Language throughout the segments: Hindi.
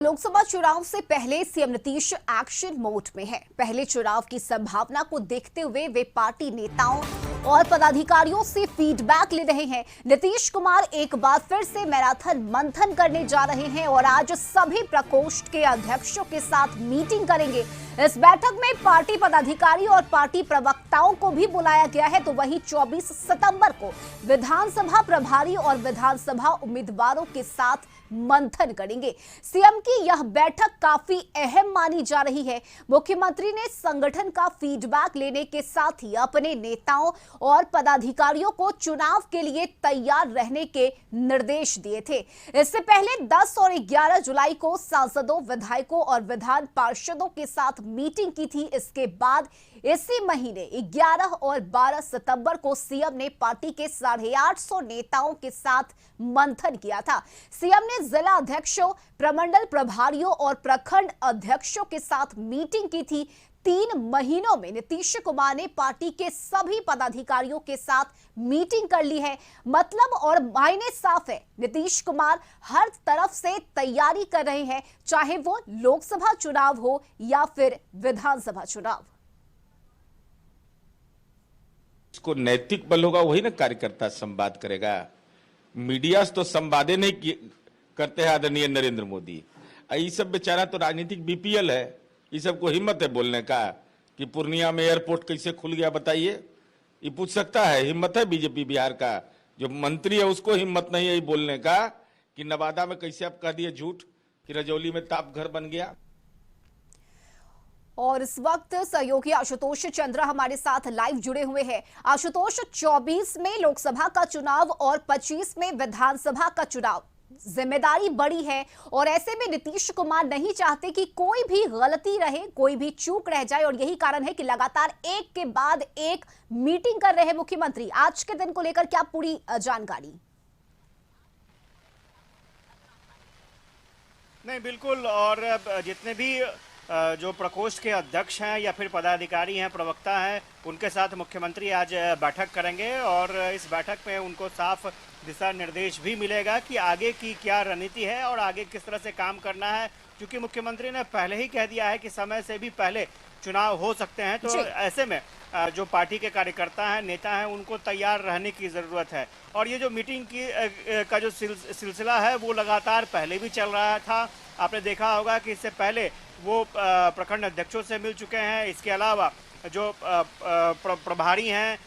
लोकसभा चुनाव से पहले सीएम नीतीश एक्शन मोड में है। पहले चुनाव की संभावना को देखते हुए वे पार्टी नेताओं और पदाधिकारियों से फीडबैक ले रहे हैं। नीतीश कुमार एक बार फिर से मैराथन मंथन करने जा रहे हैं और आज सभी प्रकोष्ठ के अध्यक्षों के साथ मीटिंग करेंगे। इस बैठक में पार्टी पदाधिकारी और पार्टी प्रवक्ताओं को भी बुलाया गया है। तो वहीं 24 सितंबर को विधानसभा प्रभारी और विधानसभा उम्मीदवारों के साथ मंथन करेंगे। सीएम की यह बैठक काफी अहम मानी जा रही है। मुख्यमंत्री ने संगठन का फीडबैक लेने के साथ ही अपने नेताओं और पदाधिकारियों को चुनाव के लिए तैयार रहने के निर्देश दिए थे। इससे पहले 10 और 11 जुलाई को सांसदों, विधायकों और विधान पार्षदों के साथ मीटिंग की थी। इसके बाद इसी महीने 11 और 12 सितंबर को सीएम ने पार्टी के 850 नेताओं के साथ मंथन किया था। सीएम ने जिला अध्यक्षों, प्रमंडल प्रभारियों और प्रखंड अध्यक्षों के साथ मीटिंग की थी। 3 महीनों में नीतीश कुमार ने पार्टी के सभी पदाधिकारियों के साथ मीटिंग कर ली है। मतलब और मायने साफ है, नीतीश कुमार हर तरफ से तैयारी कर रहे हैं, चाहे वो लोकसभा चुनाव हो या फिर विधानसभा चुनाव। इसको नैतिक बल होगा वही ना कार्यकर्ता संवाद करेगा। मीडिया तो संवादे नहीं करते हैं आदरणीय नरेंद्र मोदी। ये सब बेचारा तो राजनीतिक बीपीएल है। ये सब को हिम्मत है बोलने का कि पूर्णिया में एयरपोर्ट कैसे खुल गया बताइए? ये पूछ सकता है? हिम्मत है बीजेपी बिहार का जो मंत्री है उसको हिम्मत नहीं है ये बोलने का कि नवादा में कैसे आप कह दिए झूठ कि रजौली में ताप घर बन गया। और इस वक्त सहयोगी आशुतोष चंद्रा हमारे साथ लाइव जुड़े हुए हैं। आशुतोष, 24 में लोकसभा का चुनाव और 25 में विधानसभा का चुनाव, जिम्मेदारी बड़ी है और ऐसे में नीतीश कुमार नहीं चाहते कि कोई भी गलती रहे, कोई भी चूक रह जाए और यही कारण है कि लगातार एक के बाद एक मीटिंग कर रहे हैं मुख्यमंत्री। आज के दिन को लेकर क्या पूरी जानकारी? नहीं, बिल्कुल। और जितने भी जो प्रकोष्ठ के अध्यक्ष हैं या फिर पदाधिकारी हैं, प्रवक्ता हैं, उनके साथ मुख्यमंत्री आज बैठक करेंगे और इस बैठक में उनको साफ दिशा निर्देश भी मिलेगा कि आगे की क्या रणनीति है और आगे किस तरह से काम करना है। क्योंकि मुख्यमंत्री ने पहले ही कह दिया है कि समय से भी पहले चुनाव हो सकते हैं, तो ऐसे में जो पार्टी के कार्यकर्ता हैं, नेता हैं, उनको तैयार रहने की ज़रूरत है। और ये जो मीटिंग का जो सिलसिला है वो लगातार पहले भी चल रहा था। आपने देखा होगा कि इससे पहले वो प्रखंड अध्यक्षों से मिल चुके हैं। इसके अलावा जो प्रभारी हैं,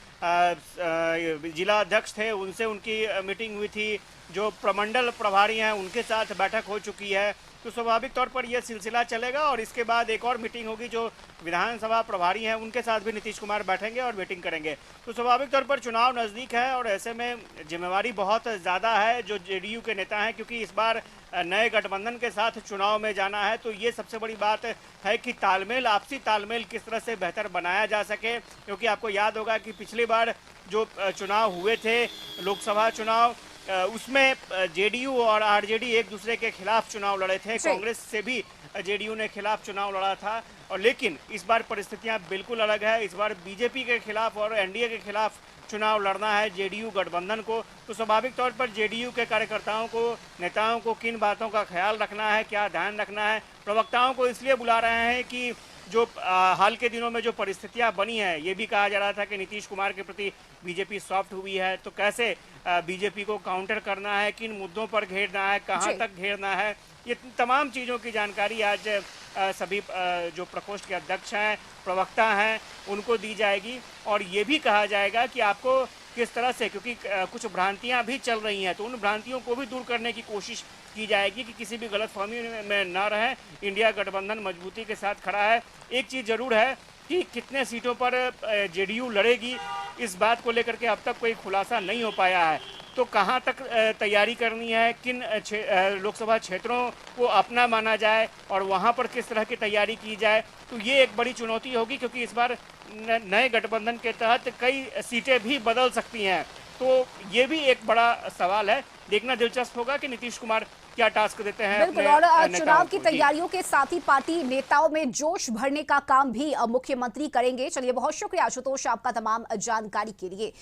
जिला अध्यक्ष थे, उनसे उनकी मीटिंग हुई थी। जो प्रमंडल प्रभारी हैं उनके साथ बैठक हो चुकी है। तो स्वाभाविक तौर पर यह सिलसिला चलेगा और इसके बाद एक और मीटिंग होगी। जो विधानसभा प्रभारी हैं उनके साथ भी नीतीश कुमार बैठेंगे और मीटिंग करेंगे। तो स्वाभाविक तौर पर चुनाव नज़दीक है और ऐसे में जिम्मेवारी बहुत ज़्यादा है जो जेडीयू के नेता हैं, क्योंकि इस बार नए गठबंधन के साथ चुनाव में जाना है। तो ये सबसे बड़ी बात है कि तालमेल, आपसी तालमेल किस तरह से बेहतर बनाया जा सके। क्योंकि आपको याद होगा कि पिछली बार जो चुनाव हुए थे, लोकसभा चुनाव, उसमें जेडीयू और आरजेडी एक दूसरे के खिलाफ चुनाव लड़े थे। कांग्रेस से भी जेडीयू ने खिलाफ चुनाव लड़ा था। और लेकिन इस बार परिस्थितियां बिल्कुल अलग है। इस बार बीजेपी के खिलाफ और एनडीए के खिलाफ चुनाव लड़ना है जेडीयू गठबंधन को। तो स्वाभाविक तौर पर जेडीयू के कार्यकर्ताओं को, नेताओं को किन बातों का ख्याल रखना है, क्या ध्यान रखना है। प्रवक्ताओं को इसलिए बुला रहे हैं कि जो हाल के दिनों में जो परिस्थितियां बनी है, ये भी कहा जा रहा था कि नीतीश कुमार के प्रति बीजेपी सॉफ्ट हुई है। तो कैसे बीजेपी को काउंटर करना है, किन मुद्दों पर घेरना है, कहां तक घेरना है, ये तमाम चीज़ों की जानकारी आज सभी जो प्रकोष्ठ के अध्यक्ष हैं, प्रवक्ता हैं, उनको दी जाएगी। और ये भी कहा जाएगा कि आपको किस तरह से, क्योंकि कुछ भ्रांतियां भी चल रही हैं, तो उन भ्रांतियों को भी दूर करने की कोशिश की जाएगी कि किसी भी गलतफहमी में न रहें। इंडिया गठबंधन मजबूती के साथ खड़ा है। एक चीज़ जरूर है कि कितने सीटों पर जेडीयू लड़ेगी, इस बात को लेकर के अब तक कोई खुलासा नहीं हो पाया है। तो कहां तक तैयारी करनी है, किन लोकसभा क्षेत्रों को अपना माना जाए और वहां पर किस तरह की तैयारी की जाए, तो ये एक बड़ी चुनौती होगी। क्योंकि इस बार नए गठबंधन के तहत कई सीटें भी बदल सकती हैं। तो ये भी एक बड़ा सवाल है। देखना दिलचस्प होगा कि नीतीश कुमार क्या टास्क देते हैं। बिल्कुल। और चुनाव की तैयारियों के साथ ही पार्टी नेताओं में जोश भरने का काम भी मुख्यमंत्री करेंगे। चलिए, बहुत शुक्रिया आशुतोष आपका तमाम जानकारी के लिए।